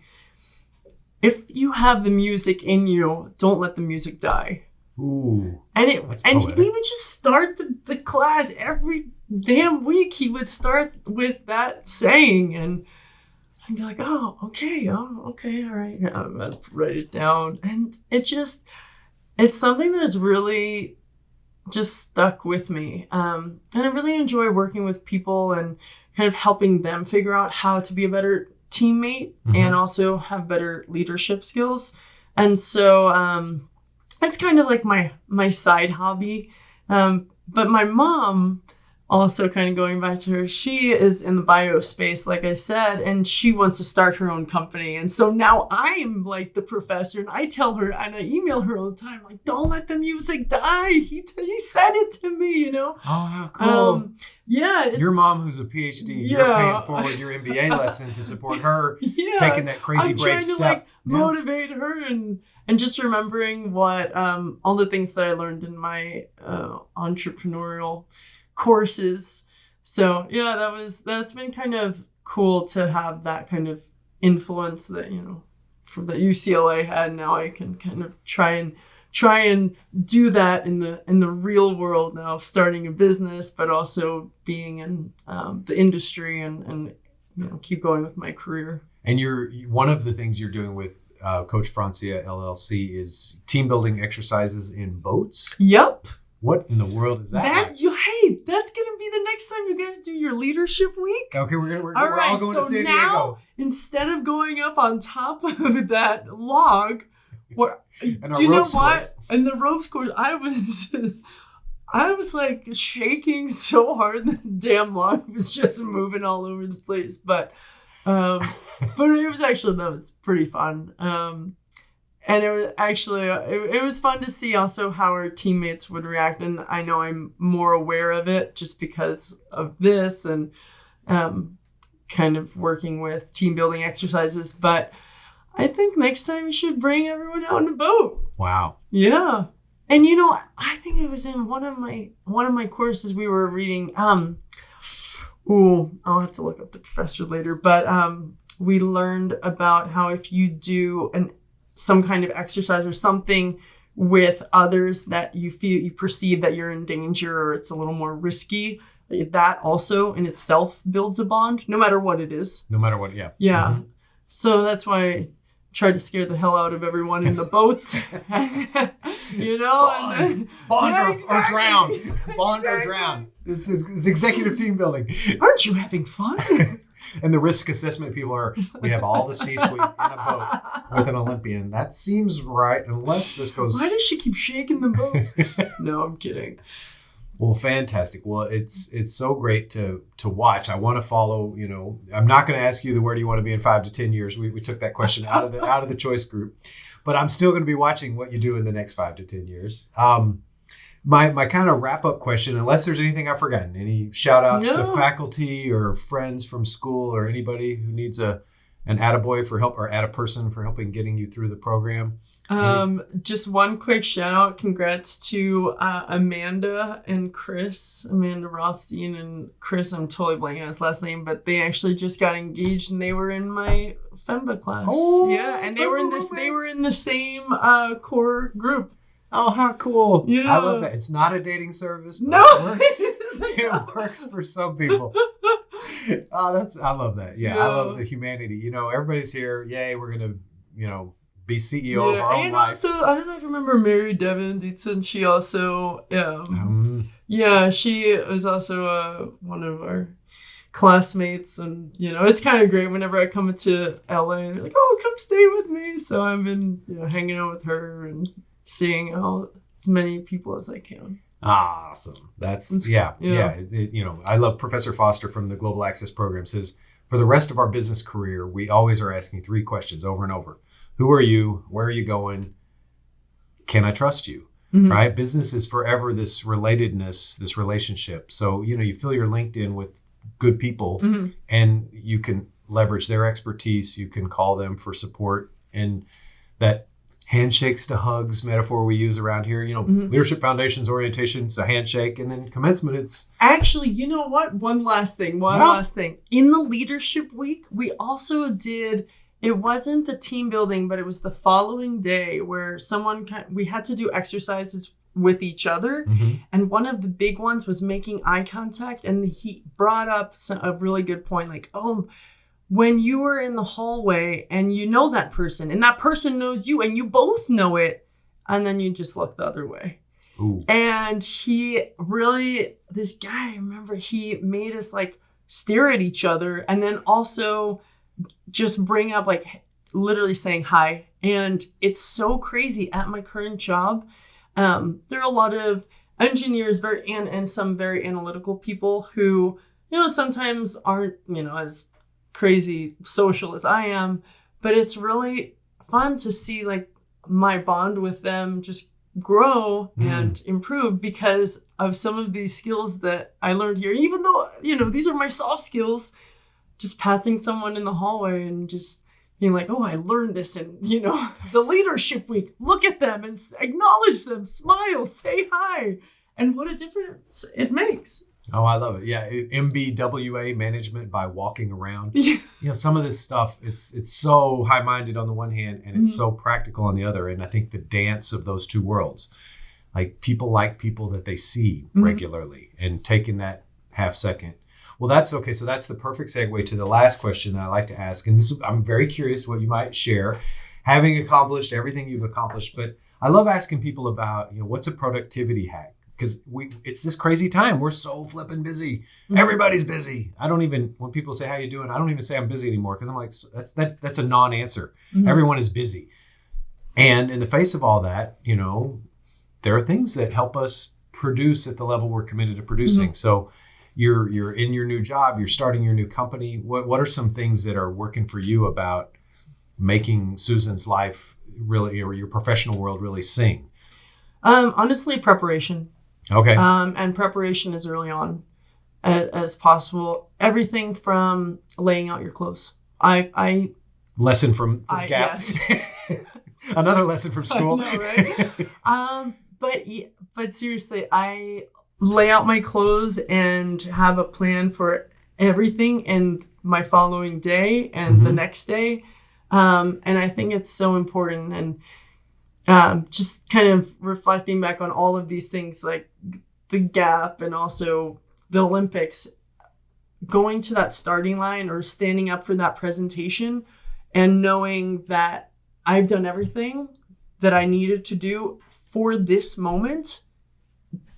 if you have the music in you, don't let the music die. Ooh. And we would just start the class every damn week. He would start with that saying, and I'd be like, oh, okay, all right. I'm going to write it down. And it's something that has really just stuck with me. And I really enjoy working with people and kind of helping them figure out how to be a better teammate and also have better leadership skills. And so that's kind of like my side hobby. But my mom, also kind of going back to her, she is in the bio space, like I said, and she wants to start her own company. And so now I'm like the professor, and I tell her, and I email her all the time, like, don't let the music die. He said it to me, Oh, how cool. Your mom, who's a PhD, you're paying forward your MBA lesson to support her taking that crazy brave step. I'm trying to motivate her and just remembering what all the things that I learned in my entrepreneurial courses. So that's been kind of cool to have that kind of influence that from that UCLA had. Now I can kind of try and do that in the real world now, of starting a business, but also being in the industry and keep going with my career. And one of the things you're doing with Coach Francia LLC is team building exercises in boats. Yep. What in the world is that? Hey, that's going to be the next time you guys do your leadership week. Okay, we're all going to San Diego. Now, instead of going up on top of that log, and the ropes course, I was like shaking so hard that the damn log was just moving all over the place. But that was pretty fun. And it was actually, it was fun to see also how our teammates would react. And I know I'm more aware of it just because of this and kind of working with team building exercises. But I think next time you should bring everyone out in a boat. Wow. Yeah. And I think it was in one of my courses we were reading. I'll have to look up the professor later. But we learned about how if you do some kind of exercise or something with others that you perceive that you're in danger or it's a little more risky, that also in itself builds a bond, no matter what it is. No matter what, yeah. Yeah. Mm-hmm. So that's why I tried to scare the hell out of everyone in the boats. Bond or drown. Bond or drown. It's executive team building. Aren't you having fun? And the risk assessment people we have all the C-suite in a boat with an Olympian. That seems right, unless this goes... Why does she keep shaking the boat? No, I'm kidding. Well, fantastic. Well, it's so great to watch. I want to follow, I'm not going to ask you where do you want to be in 5 to 10 years. We took that question out of the choice group, but I'm still going to be watching what you do in the next 5 to 10 years. My kind of wrap up question, unless there's anything I've forgotten, any shout outs to faculty or friends from school or anybody who needs a an attaboy for help or attaperson for helping getting you through the program? Just one quick shout out. Congrats to Amanda and Chris, Amanda Rothstein and Chris. I'm totally blanking on his last name, but they actually just got engaged and they were in my FEMBA class. Oh, yeah, and they were in the same core group. Oh, how cool. Yeah. I love that. It's not a dating service, but No. it works. It works for some people. Oh, I love that. Yeah, I love the humanity. You know, everybody's here. Yay, we're going to, you know, be CEO of our own life. Also, I don't know if you remember Mary Devon Dietzen. She also, she was also one of our classmates. And, you know, it's kind of great whenever I come into LA. They're like, oh, come stay with me. So I've been hanging out with her and seeing out as many people as I can. Awesome. That's yeah. I love Professor Foster from the Global Access Program says, for the rest of our business career, we always are asking 3 questions over and over. Who are you? Where are you going? Can I trust you? Mm-hmm. Right? Business is forever this relatedness, this relationship. So, you fill your LinkedIn with good people mm-hmm. and you can leverage their expertise. You can call them for support. And that handshakes-to-hugs metaphor we use around here, mm-hmm. leadership foundations, orientation's a handshake, and then commencement, it's... Actually, you know what? One last thing. In the leadership week, we also did... It wasn't the team building, but it was the following day where we had to do exercises with each other. Mm-hmm. And one of the big ones was making eye contact. And he brought up a really good point, like, when you are in the hallway and you know that person and that person knows you and you both know it, and then you just look the other way. Ooh. And this guy, I remember he made us like stare at each other and then also just bring up like literally saying hi. And it's so crazy at my current job. There are a lot of engineers and some very analytical people who, sometimes aren't, as crazy social as I am, but it's really fun to see like my bond with them just grow and improve because of some of these skills that I learned here, even though, these are my soft skills. Just passing someone in the hallway and just being like, I learned this in, the leadership week. Look at them and acknowledge them, smile, say hi. And what a difference it makes. Oh, I love it. Yeah. M.B.W.A. management by walking around. Some of this stuff, it's so high-minded on the one hand and it's so practical on the other. And I think the dance of those two worlds, like people that they see regularly and taking that half second. Well, that's okay. So that's the perfect segue to the last question that I like to ask. And I'm very curious what you might share, having accomplished everything you've accomplished. But I love asking people about, what's a productivity hack? Because it's this crazy time. We're so flipping busy. Mm-hmm. Everybody's busy. When people say, how you doing? I don't even say I'm busy anymore because I'm like, that's a non-answer. Mm-hmm. Everyone is busy. And in the face of all that, there are things that help us produce at the level we're committed to producing. Mm-hmm. So you're in your new job, you're starting your new company. What are some things that are working for you about making Susan's life really, or your professional world really sing? Honestly, preparation. Okay. And preparation as early on as possible. Everything from laying out your clothes. Lesson from Gap. Yes. Another lesson from school. I know, right? But seriously, I lay out my clothes and have a plan for everything in my following day and the next day. And I think it's so important. And just kind of reflecting back on all of these things, like the Gap and also the Olympics, going to that starting line or standing up for that presentation and knowing that I've done everything that I needed to do for this moment,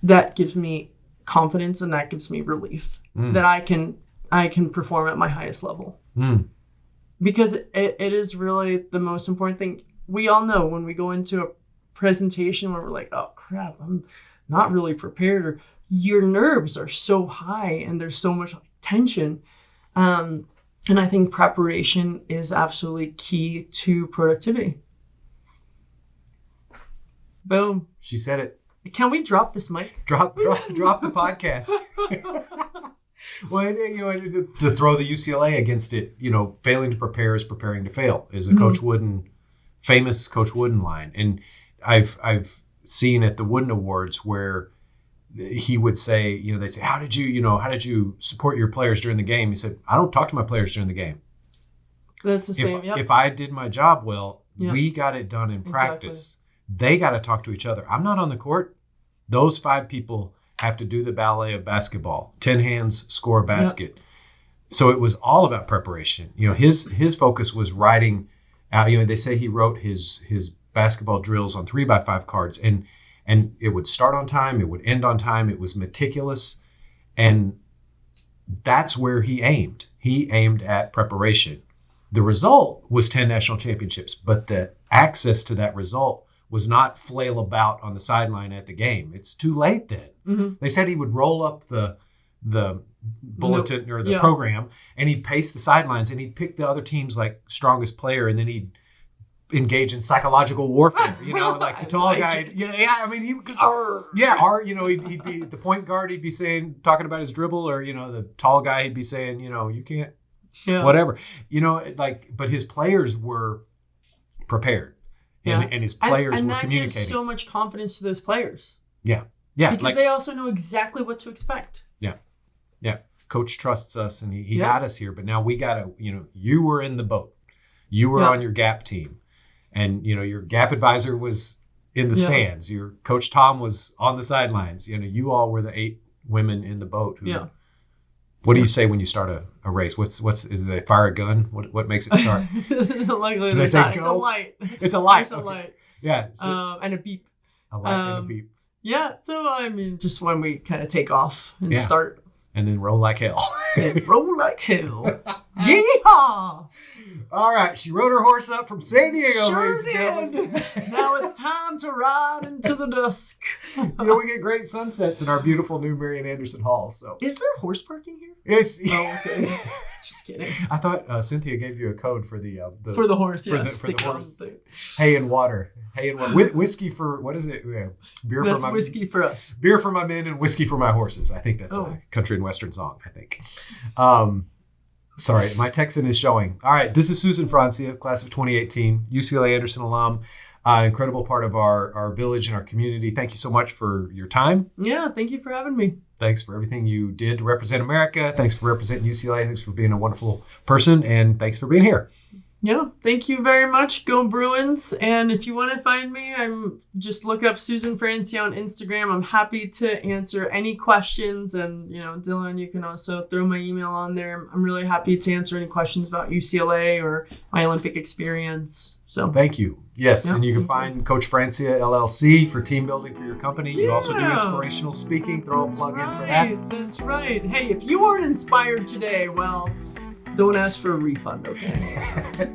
that gives me confidence and that gives me relief that I can perform at my highest level. Because it is really the most important thing. We all know when we go into a presentation where we're like, oh crap, I'm not really prepared, or your nerves are so high and there's so much tension. And I think preparation is absolutely key to productivity. Boom. She said it. Can we drop this mic? Drop the podcast. Well, to throw the UCLA against it, failing to prepare is preparing to fail is a famous Coach Wooden line. And I've seen at the Wooden Awards where he would say, they say, how did you support your players during the game? He said, I don't talk to my players during the game. That's the same. Yep. If I did my job well, we got it done in practice. They got to talk to each other. I'm not on the court. Those 5 people have to do the ballet of basketball. 10 hands, score a basket. Yep. So it was all about preparation. His focus was writing out. They say he wrote his basketball drills on 3x5 cards, and it would start on time. It would end on time. It was meticulous, and that's where he aimed. He aimed at preparation. The result was 10 national championships, but the access to that result was not flail about on the sideline at the game. It's too late then. Mm-hmm. They said he would roll up the bulletin or the program, and he'd pace the sidelines, and he'd pick the other team's strongest player, and then he'd engage in psychological warfare. Like the tall guy. He'd be the point guard. He'd be talking about his dribble, or the tall guy. He'd be saying, you can't. Yeah. Whatever, but his players were prepared, and his players were communicating. And that gives so much confidence to those players. Yeah. Because they also know exactly what to expect. Yeah. Coach trusts us, and he got us here, but now we got to, you were in the boat. You were on your GAP team, and, your GAP advisor was in the stands. Your Coach Tom was on the sidelines. You all were the 8 women in the boat. What do you say when you start a race? Is they fire a gun? What makes it start? Luckily, they say go? It's a light. It's a light. There's a light. Yeah. And a beep. A light and a beep. Yeah. So, just when we kind of take off and start. And then roll like hell. Roll like hell. Yeehaw! All right. She rode her horse up from San Diego, sure ladies and gentlemen. Now it's time to ride into the dusk. We get great sunsets in our beautiful new Marian Anderson Hall. So, is there horse parking here? Yes. Oh, okay. Just kidding. I thought Cynthia gave you a code for the horse. Yes, for the horse. Hay and water. Whiskey for what is it? Beer that's for my whiskey for us. Beer for my men and whiskey for my horses. I think that's a country and western song. I think. Sorry, my Texan is showing. All right, this is Susan Francia, class of 2018, UCLA Anderson alum. Incredible part of our village and our community. Thank you so much for your time. Yeah, thank you for having me. Thanks for everything you did to represent America. Thanks for representing UCLA. Thanks for being a wonderful person. And thanks for being here. Yeah, thank you very much. Go Bruins. And if you want to find me, just look up Susan Francia on Instagram. I'm happy to answer any questions. And, Dylan, you can also throw my email on there. I'm really happy to answer any questions about UCLA or my Olympic experience. So thank you. Yes, and you can find Coach Francia LLC for team building for your company. You also do inspirational speaking. Throw a plug in for that. That's right. Hey, if you weren't inspired today, well, don't ask for a refund, okay?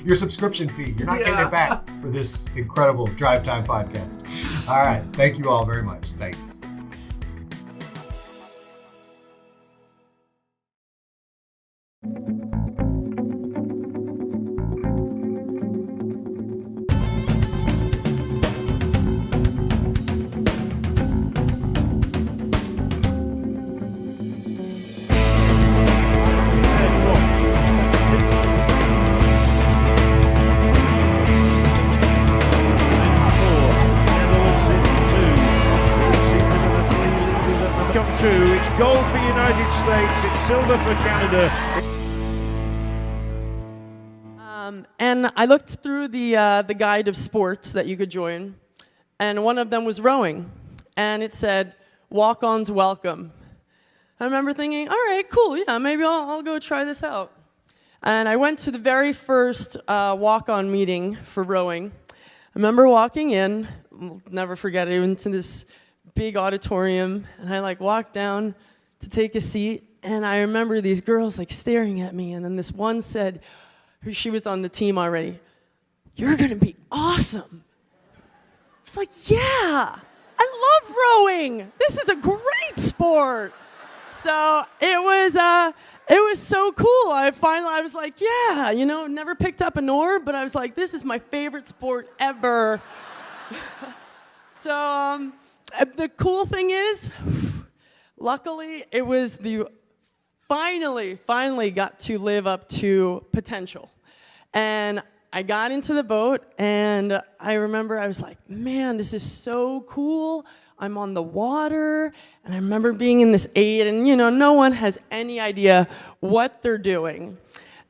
Your subscription fee. You're not getting it back for this incredible Drive Time podcast. All right. Thank you all very much. Thanks. It's gold for United States, it's silver for Canada. And I looked through the guide of sports that you could join, and one of them was rowing, and it said, walk-ons welcome. I remember thinking, all right, cool, yeah, maybe I'll go try this out. And I went to the very first walk-on meeting for rowing. I remember walking in, I'll never forget it, into this big auditorium, and I walked down to take a seat, and I remember these girls staring at me, and then this one said, she was on the team already, "You're gonna be awesome." It's yeah, I love rowing. This is a great sport. So it was so cool. I was yeah, never picked up an oar, but I was this is my favorite sport ever. So the cool thing is, luckily, it was the finally got to live up to potential. And I got into the boat, and I remember I was like, man, this is so cool. I'm on the water, and I remember being in this aid, and no one has any idea what they're doing.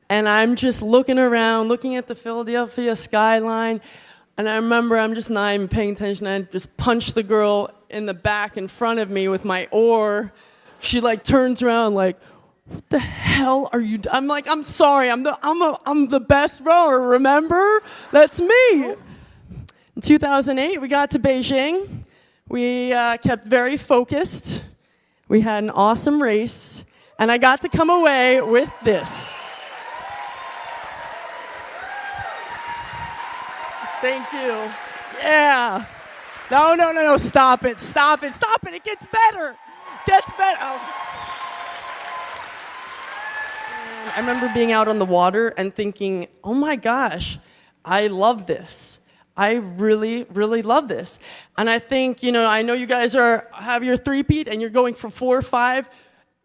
And I'm just looking around, looking at the Philadelphia skyline, and I remember I'm just not even paying attention. I just punched the girl in the back in front of me with my oar. She like turns around like, what the hell are you I'm like, I'm sorry, I'm the best rower, remember? That's me. In 2008, we got to Beijing. We kept very focused. We had an awesome race, and I got to come away with this. Thank you. Yeah. No, stop it. It gets better. Oh. I remember being out on the water and thinking, oh my gosh, I love this. I really, really love this. And I think, I know you guys have your three-peat and you're going for 4 or 5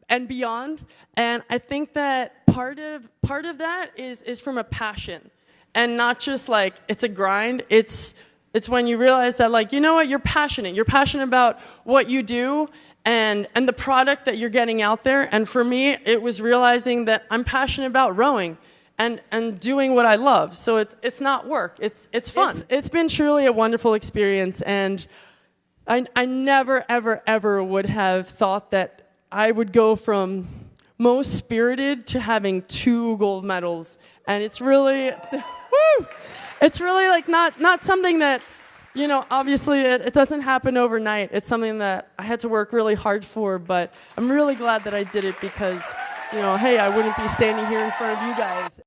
and beyond. And I think that part of that is from a passion. And not just like it's a grind. It's when you realize that, like, you know what, you're passionate. You're passionate about what you do and the product that you're getting out there. And for me, it was realizing that I'm passionate about rowing and doing what I love. So it's not work. It's fun. It's been truly a wonderful experience. And I never, ever would have thought that I would go from most spirited to having 2 gold medals. And it's really, woo! It's really like not something that, obviously it doesn't happen overnight. It's something that I had to work really hard for, but I'm really glad that I did it because, hey, I wouldn't be standing here in front of you guys.